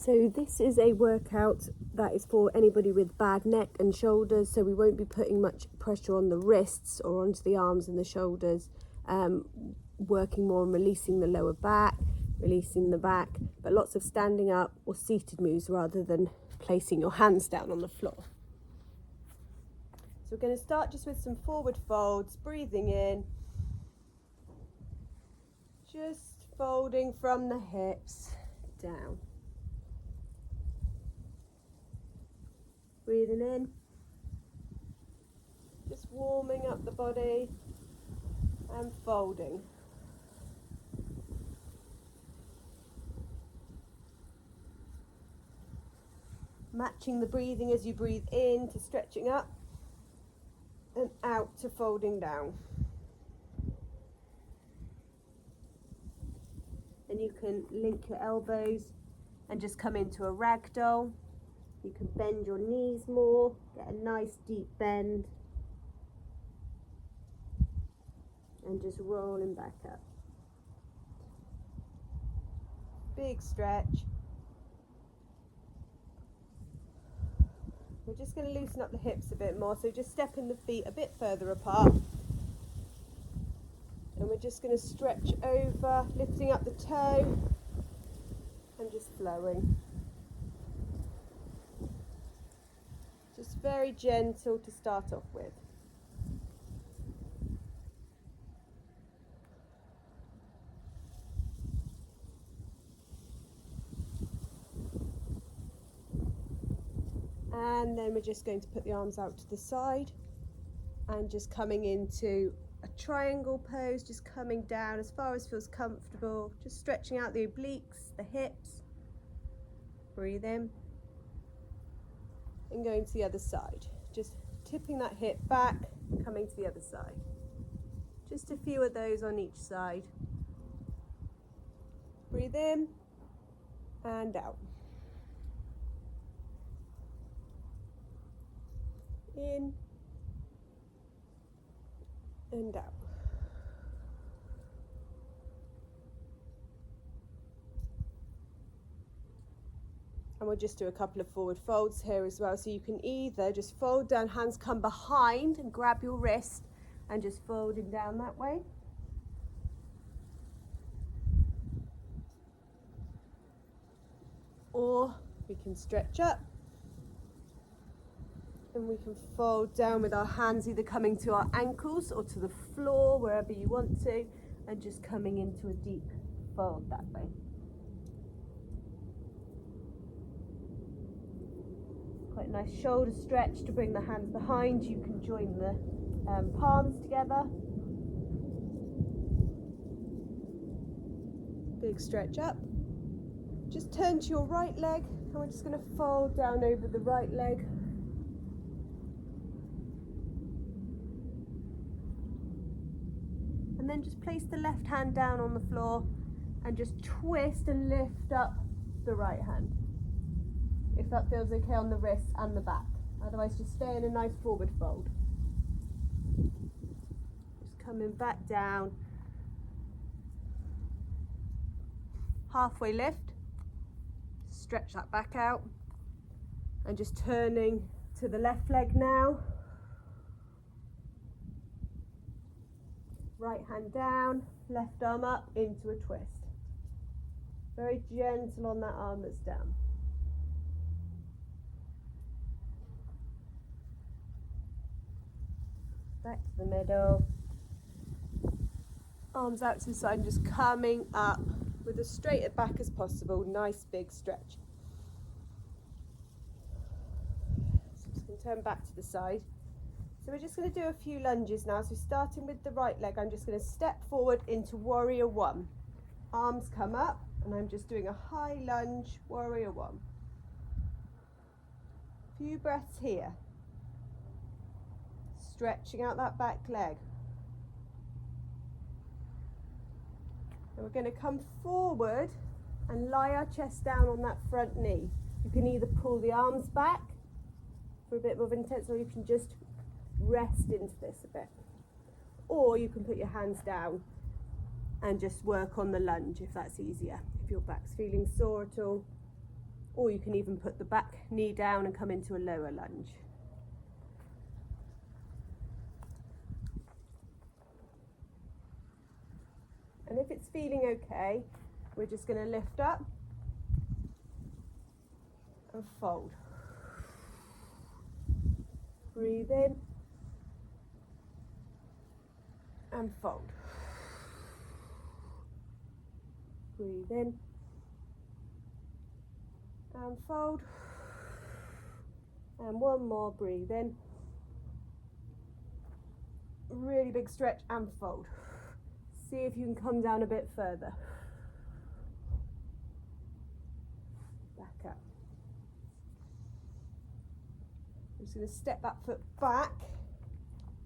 So this is a workout that is for anybody with bad neck and shoulders, so we won't be putting much pressure on the wrists or onto the arms and the shoulders, working more on releasing the lower back, releasing the back, but lots of standing up or seated moves rather than placing your hands down on the floor. So we're going to start just with some forward folds, breathing in, just folding from the hips down. Breathing in, just warming up the body and folding. Matching the breathing as you breathe in to stretching up and out to folding down. And you can link your elbows and just come into a ragdoll. You can bend your knees more, get a nice deep bend, and just rolling back up. Big stretch. We're just going to loosen up the hips a bit more, so just stepping the feet a bit further apart. And we're just going to stretch over, lifting up the toe, and just flowing. Just very gentle to start off with. And then we're just going to put the arms out to the side and just coming into a triangle pose, just coming down as far as feels comfortable, just stretching out the obliques, the hips. Breathe in and going to the other side. Just tipping that hip back, coming to the other side. Just a few of those on each side. Breathe in and out. In and out. And we'll just do a couple of forward folds here as well. So you can either just fold down, hands come behind and grab your wrist and just folding down that way. Or we can stretch up and we can fold down with our hands either coming to our ankles or to the floor, wherever you want to, and just coming into a deep fold that way. Quite a nice shoulder stretch to bring the hands behind. You can join the palms together. Big stretch up. Just turn to your right leg and we're just going to fold down over the right leg. And then just place the left hand down on the floor and just twist and lift up the right hand, if that feels okay on the wrists and the back. Otherwise just stay in a nice forward fold. Just coming back down. Halfway lift. Stretch that back out. And just turning to the left leg now. Right hand down, left arm up into a twist. Very gentle on that arm that's down. Back to the middle. Arms out to the side and just coming up with as straight at back as possible. Nice big stretch. So I'm just going to turn back to the side. So we're just going to do a few lunges now. So starting with the right leg, I'm just going to step forward into warrior one. Arms come up and I'm just doing a high lunge, warrior one. Few breaths here. Stretching out that back leg. And we're going to come forward and lie our chest down on that front knee. You can either pull the arms back for a bit more of intense, or you can just rest into this a bit. Or you can put your hands down and just work on the lunge if that's easier. If your back's feeling sore at all, or you can even put the back knee down and come into a lower lunge. And if it's feeling okay, we're just going to lift up and fold. Breathe in and fold. Breathe in and fold. And one more, breathe in. Really big stretch and fold. See if you can come down a bit further. Back up. I'm just going to step that foot back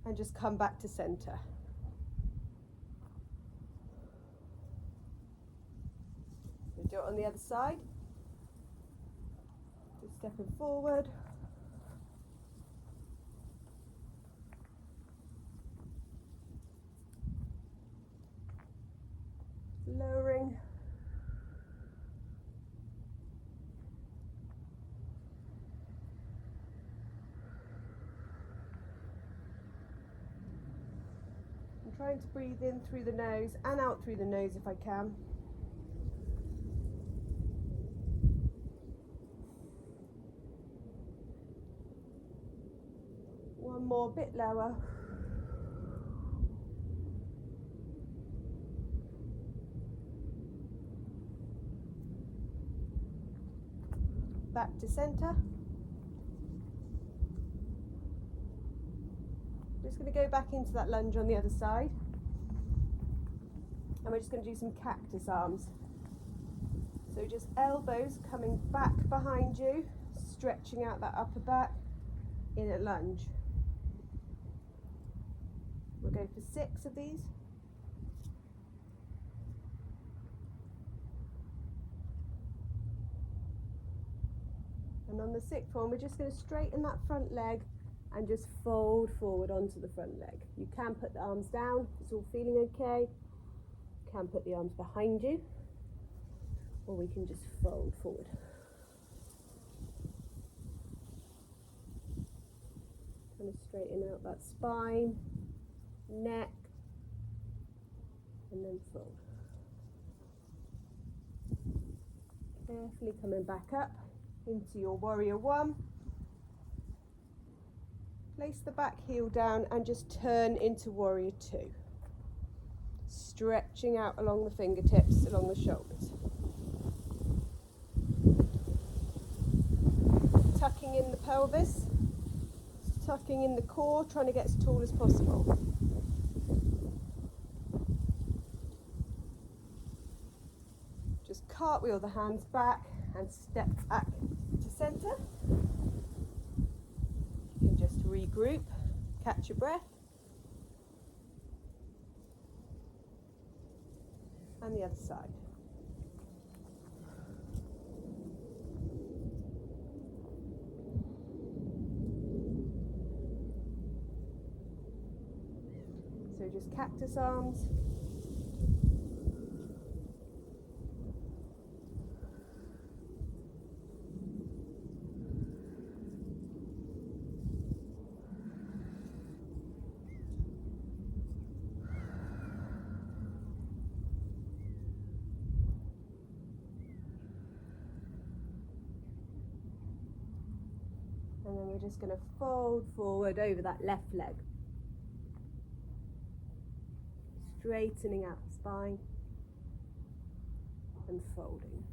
and just come back to center. We'll do it on the other side. Just stepping forward. Lowering. I'm trying to breathe in through the nose and out through the nose if I can. One more, bit lower. Back to center. Just going to go back into that lunge on the other side. And we're just going to do some cactus arms. So just elbows coming back behind you, stretching out that upper back in a lunge. We'll go for 6 of these. And on the 6th one, we're just going to straighten that front leg and just fold forward onto the front leg. You can put the arms down, if it's all feeling okay. You can put the arms behind you, or we can just fold forward. Kind of straighten out that spine, neck, and then fold. Carefully coming back up into your warrior 1. Place the back heel down and just turn into warrior 2. Stretching out along the fingertips, along the shoulders. Tucking in the pelvis, tucking in the core, trying to get as tall as possible. Just cartwheel the hands back and step back to center. You can just regroup, catch your breath. And the other side. So just cactus arms. And then we're just going to fold forward over that left leg. Straightening out the spine and folding.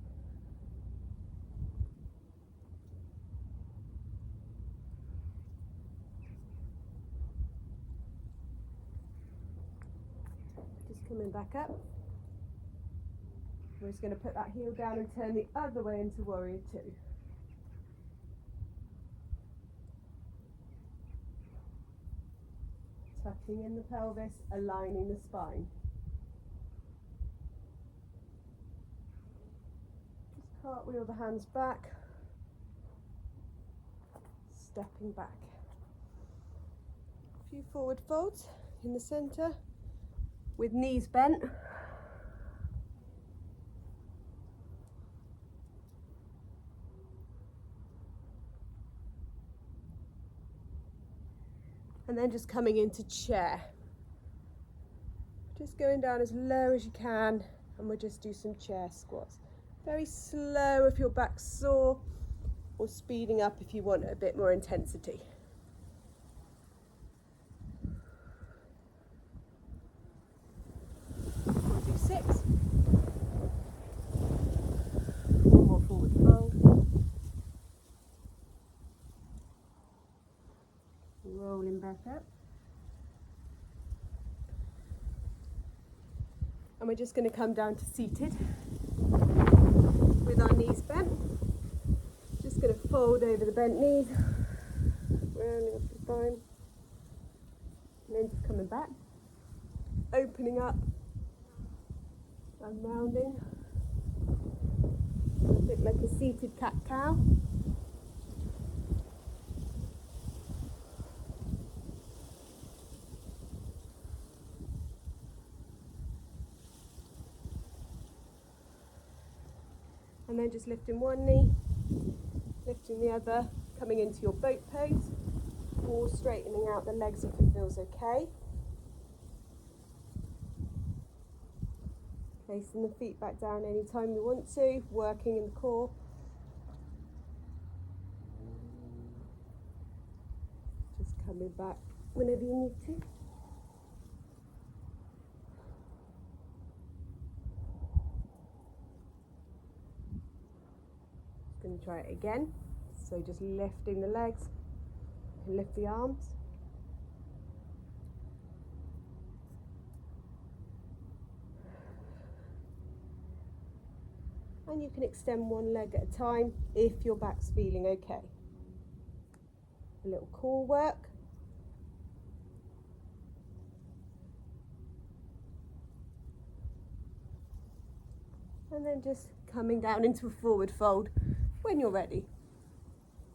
Just coming back up. We're just going to put that heel down and turn the other way into warrior 2. Tucking in the pelvis, aligning the spine. Just cartwheel the hands back, stepping back. A few forward folds in the center with knees bent. And then just coming into chair. Just going down as low as you can, and we'll just do some chair squats. Very slow if your back's sore, or speeding up if you want a bit more intensity. We'll do 6. One more forward fold. Rolling back up. And we're just going to come down to seated with our knees bent. Just going to fold over the bent knees, rounding up the spine, and then just coming back, opening up and rounding. A bit like a seated cat-cow. And then just lifting one knee, lifting the other, coming into your boat pose, or straightening out the legs if it feels okay. Placing the feet back down anytime you want to, working in the core. Just coming back whenever you need to. Going to try it again. So just lifting the legs, lift the arms. And you can extend one leg at a time if your back's feeling okay. A little core work. And then just coming down into a forward fold when you're ready.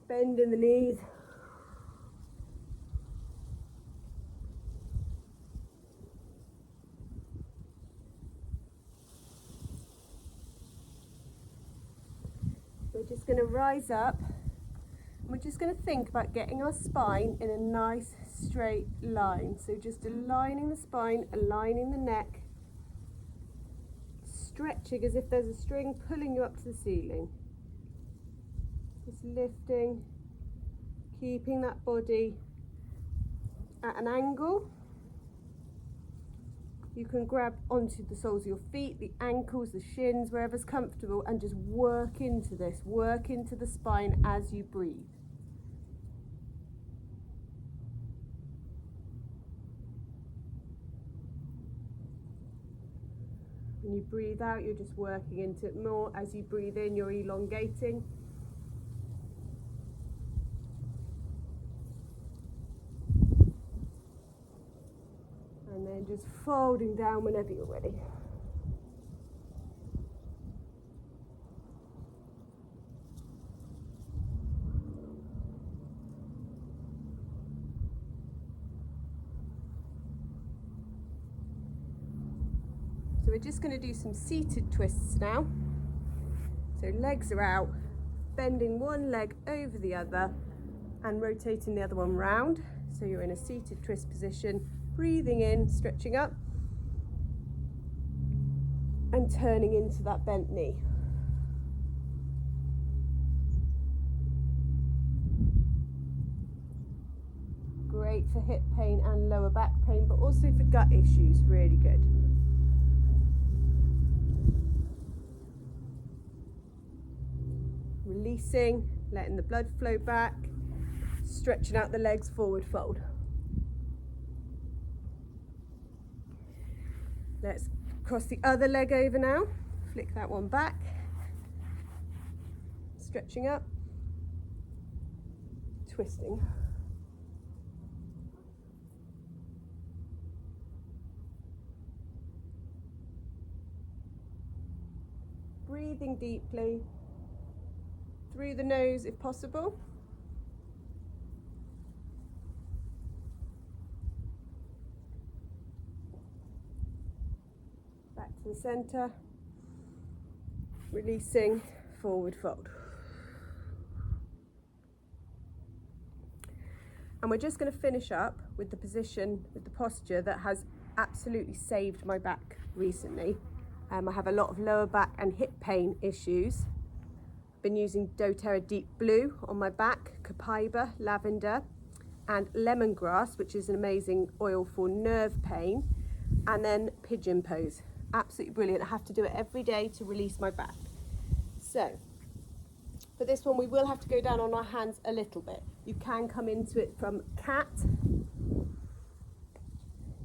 Bending the knees. We're just going to rise up, and we're just going to think about getting our spine in a nice straight line. So just aligning the spine, aligning the neck, stretching as if there's a string pulling you up to the ceiling. Just lifting, keeping that body at an angle. You can grab onto the soles of your feet, the ankles, the shins, wherever's comfortable, and just work into this, work into the spine as you breathe. When you breathe out, you're just working into it more. As you breathe in, you're elongating. And then just folding down whenever you're ready. So we're just going to do some seated twists now. So legs are out, bending one leg over the other and rotating the other one round. So you're in a seated twist position, breathing in, stretching up and turning into that bent knee. Great for hip pain and lower back pain, but also for gut issues, really good. Releasing, letting the blood flow back, stretching out the legs, forward fold. Let's cross the other leg over now, flick that one back, stretching up, twisting. Breathing deeply, through the nose if possible. Back to the center, releasing, forward fold. And we're just going to finish up with the position, with the posture that has absolutely saved my back recently. I have a lot of lower back and hip pain issues. Been using doTERRA Deep Blue on my back, copaiba, lavender, and lemongrass, which is an amazing oil for nerve pain, and then pigeon pose. Absolutely brilliant. I have to do it every day to release my back. So for this one, we will have to go down on our hands a little bit. You can come into it from cat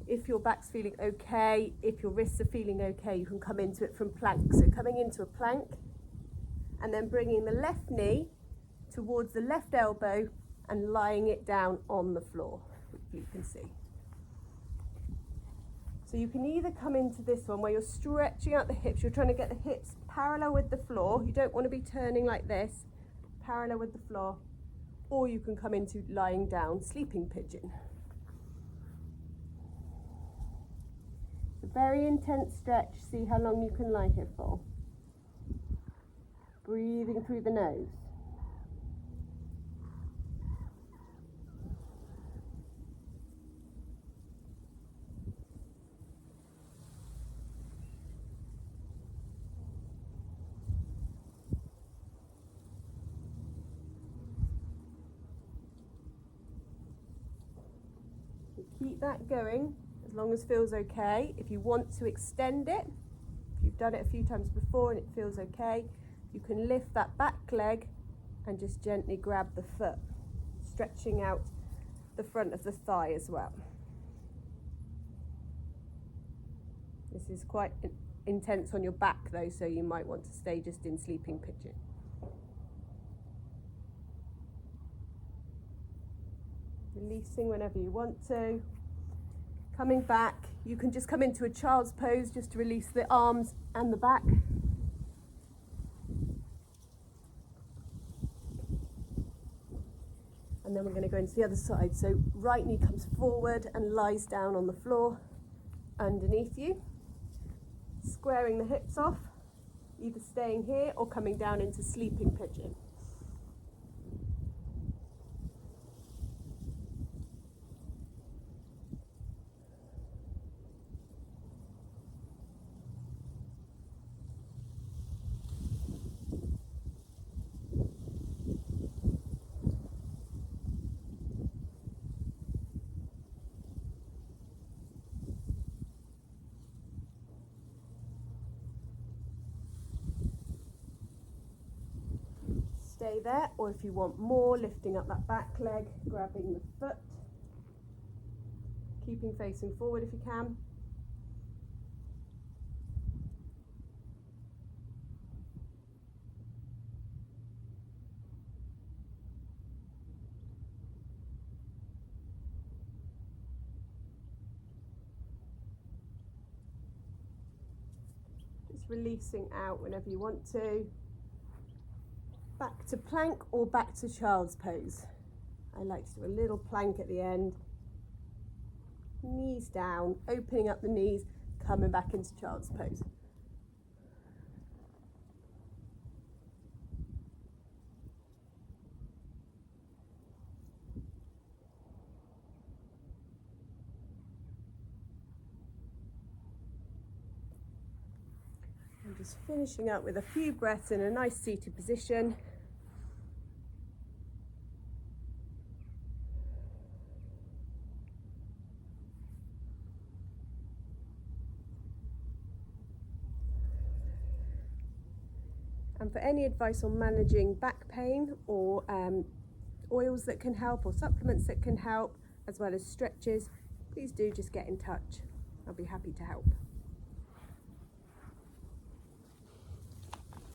if your back's feeling okay. If your wrists are feeling okay, you can come into it from plank. So coming into a plank and then bringing the left knee towards the left elbow and lying it down on the floor, which you can see. So you can either come into this one where you're stretching out the hips, you're trying to get the hips parallel with the floor. You don't want to be turning like this, parallel with the floor. Or you can come into lying down, sleeping pigeon. It's a very intense stretch. See how long you can lie here for. Breathing through the nose. Keep that going as long as feels okay. If you want to extend it, if you've done it a few times before and it feels okay, you can lift that back leg and just gently grab the foot, stretching out the front of the thigh as well. This is quite intense on your back though, so you might want to stay just in sleeping pigeon. Releasing whenever you want to. Coming back, you can just come into a child's pose just to release the arms and the back. And then we're going to go into the other side. So right knee comes forward and lies down on the floor underneath you. Squaring the hips off, either staying here or coming down into sleeping pigeon. Stay there, or if you want more, lifting up that back leg, grabbing the foot, keeping facing forward if you can. Just releasing out whenever you want to. Back to plank or back to child's pose. I like to do a little plank at the end. Knees down, opening up the knees, coming back into child's pose. I'm just finishing up with a few breaths in a nice seated position. And for any advice on managing back pain or oils that can help or supplements that can help, as well as stretches, please do just get in touch. I'll be happy to help.